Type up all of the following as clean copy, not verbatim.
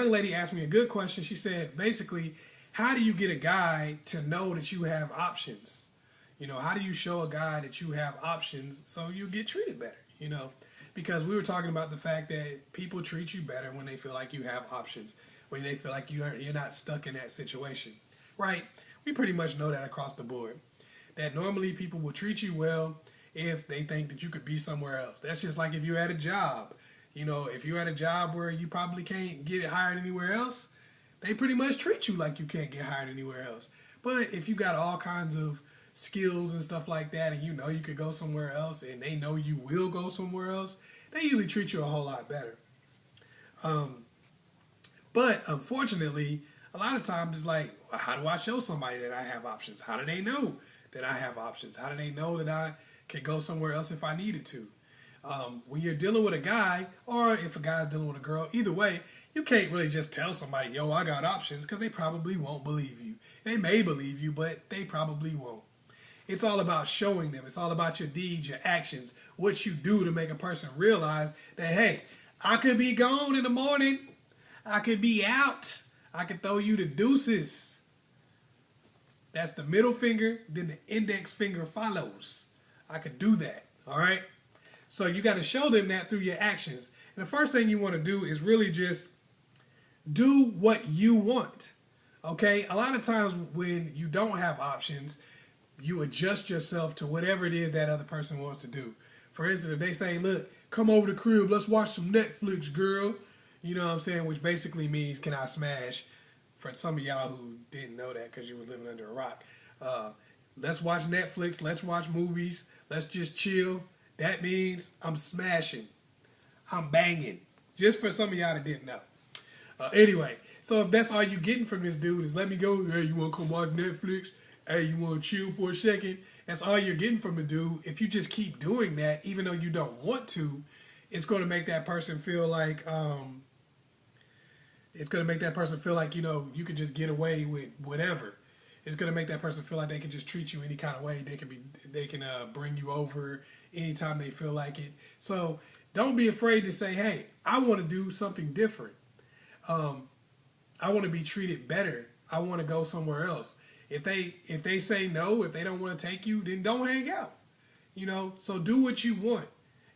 young lady asked me a good question. She said, basically, how do you get a guy to know that you have options? You know, how do you show a guy that you have options so you get treated better? You know, because we were talking about the fact that people treat you better when they feel like you have options, when they feel like you're not stuck in that situation, right? We pretty much know that across the board. That normally people will treat you well if they think that you could be somewhere else. That's just like if you're at a job. You know, if you're at a job where you probably can't get hired anywhere else, they pretty much treat you like you can't get hired anywhere else. But if you got all kinds of skills and stuff like that, and you know you could go somewhere else, and they know you will go somewhere else, they usually treat you a whole lot better. But unfortunately, a lot of times it's like, well, how do I show somebody that I have options? How do they know that I have options? How do they know that I can go somewhere else if I needed to? When you're dealing with a guy, or if a guy's dealing with a girl, either way, you can't really just tell somebody, yo, I got options, because they probably won't believe you. They may believe you, but they probably won't. It's all about showing them. It's all about your deeds, your actions, what you do to make a person realize that, hey, I could be gone in the morning. I could be out. I could throw you the deuces. That's the middle finger, then the index finger follows. I could do that, all right? So you got to show them that through your actions. And the first thing you want to do is really just do what you want, okay? A lot of times when you don't have options, you adjust yourself to whatever it is that other person wants to do. For instance, if they say, look, come over to the crib, let's watch some Netflix, girl. You know what I'm saying? Which basically means, can I smash? For some of y'all who didn't know that because you were living under a rock. Let's watch Netflix. Let's watch movies. Let's just chill. That means I'm smashing. I'm banging. Just for some of y'all that didn't know. Anyway, so if that's all you getting from this dude is let me go. Hey, you want to come watch Netflix? Hey, you want to chill for a second? That's all you're getting from a dude. If you just keep doing that, even though you don't want to, it's going to make that person feel like, you know, you can just get away with whatever. It's going to make that person feel like they can just treat you any kind of way. They can bring you over anytime they feel like it. So don't be afraid to say, hey, I want to do something different. I want to be treated better. I want to go somewhere else. If they say no, if they don't want to take you, then don't hang out. You know, so do what you want.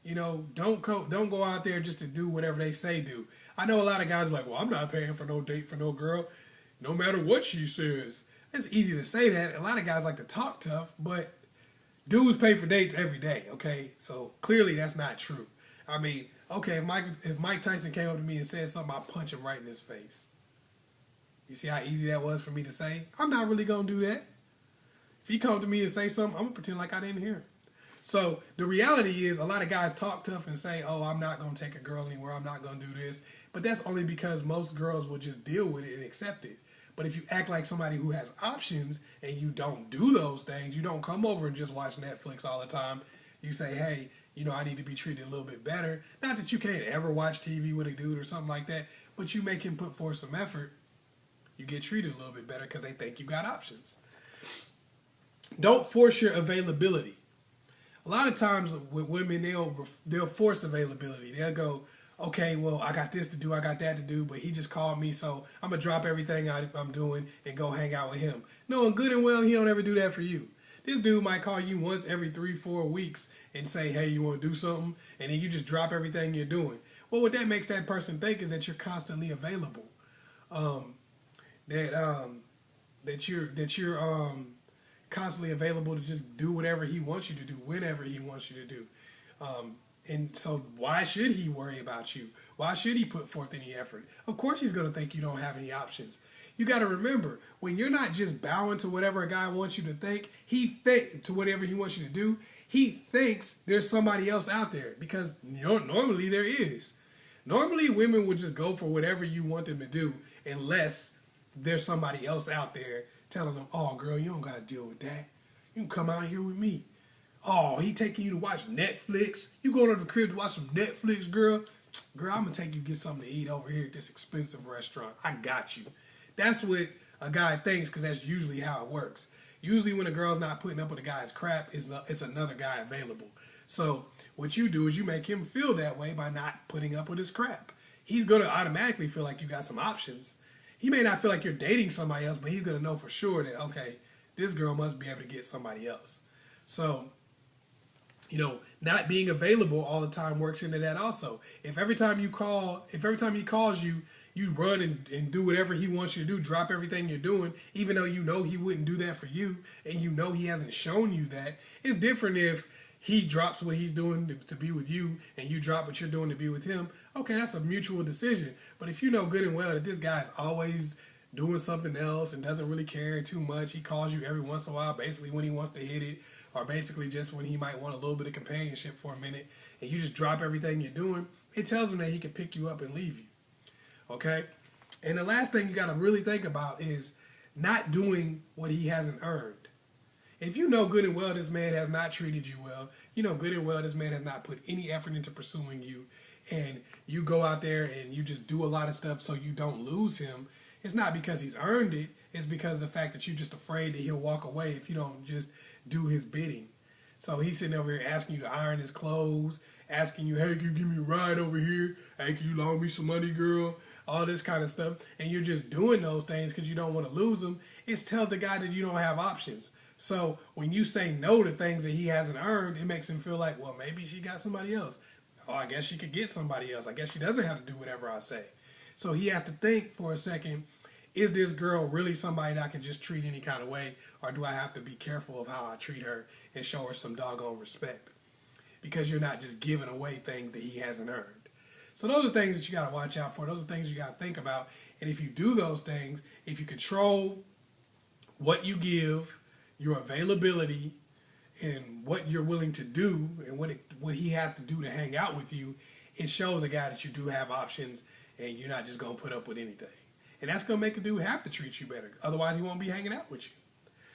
You know, don't go out there just to do whatever they say do. I know a lot of guys are like, well, I'm not paying for no date for no girl, no matter what she says. It's easy to say that. A lot of guys like to talk tough, but dudes pay for dates every day, okay? So clearly that's not true. I mean, okay, if Mike Tyson came up to me and said something, I'd punch him right in his face. You see how easy that was for me to say? I'm not really going to do that. If he come to me and say something, I'm going to pretend like I didn't hear him. So the reality is a lot of guys talk tough and say, oh, I'm not going to take a girl anywhere. I'm not going to do this. But that's only because most girls will just deal with it and accept it. But if you act like somebody who has options and you don't do those things, you don't come over and just watch Netflix all the time. You say, hey, you know, I need to be treated a little bit better. Not that you can't ever watch TV with a dude or something like that, but you make him put forth some effort. You get treated a little bit better because they think you got options. Don't force your availability. A lot of times with women, they'll force availability. They'll go, okay, well, I got this to do, I got that to do, but he just called me, so I'm going to drop everything I'm doing and go hang out with him. Knowing good and well he don't ever do that for you. This dude might call you once every 3-4 weeks and say, hey, you want to do something? And then you just drop everything you're doing. Well, what that makes that person think is that you're constantly available. That you're constantly available to just do whatever he wants you to do, whenever he wants you to do. And so why should he worry about you? Why should he put forth any effort? Of course he's going to think you don't have any options. You got to remember, when you're not just bowing to whatever a guy wants you to think, to whatever he wants you to do, he thinks there's somebody else out there, because normally there is. Normally women would just go for whatever you want them to do unless there's somebody else out there telling them, oh, girl, you don't got to deal with that. You can come out here with me. Oh, he taking you to watch Netflix. You going to the crib to watch some Netflix, girl? Girl, I'm going to take you to get something to eat over here at this expensive restaurant. I got you. That's what a guy thinks, because that's usually how it works. Usually when a girl's not putting up with a guy's crap, it's another guy available. So what you do is you make him feel that way by not putting up with his crap. he's going to automatically feel like you got some options. He may not feel like you're dating somebody else, but he's going to know for sure that, okay, this girl must be able to get somebody else. So, you know, not being available all the time works into that also. If every time he calls you, you run and do whatever he wants you to do, drop everything you're doing, even though you know he wouldn't do that for you, and you know he hasn't shown you that. It's different if he drops what he's doing to be with you, and you drop what you're doing to be with him. Okay, that's a mutual decision. But if you know good and well that this guy's always doing something else and doesn't really care too much, he calls you every once in a while, basically when he wants to hit it, or basically just when he might want a little bit of companionship for a minute, and you just drop everything you're doing, it tells him that he can pick you up and leave you. Okay? And the last thing you got to really think about is not doing what he hasn't earned. If you know good and well this man has not treated you well, you know good and well this man has not put any effort into pursuing you, and you go out there and you just do a lot of stuff so you don't lose him, it's not because he's earned it, it's because of the fact that you're just afraid that he'll walk away if you don't just do his bidding. So he's sitting over here asking you to iron his clothes, asking you, hey, can you give me a ride over here? Hey, can you loan me some money, girl? All this kind of stuff. And you're just doing those things because you don't want to lose him. It tells the guy that you don't have options. So when you say no to things that he hasn't earned, it makes him feel like, well, maybe she got somebody else. Oh, I guess she could get somebody else. I guess she doesn't have to do whatever I say. So he has to think for a second, is this girl really somebody that I can just treat any kind of way? Or do I have to be careful of how I treat her and show her some doggone respect? Because you're not just giving away things that he hasn't earned. So those are things that you got to watch out for. Those are things you got to think about. And if you do those things, if you control what you give, your availability, and what you're willing to do, and what he has to do to hang out with you, it shows a guy that you do have options and you're not just going to put up with anything. And that's going to make a dude have to treat you better. Otherwise, he won't be hanging out with you.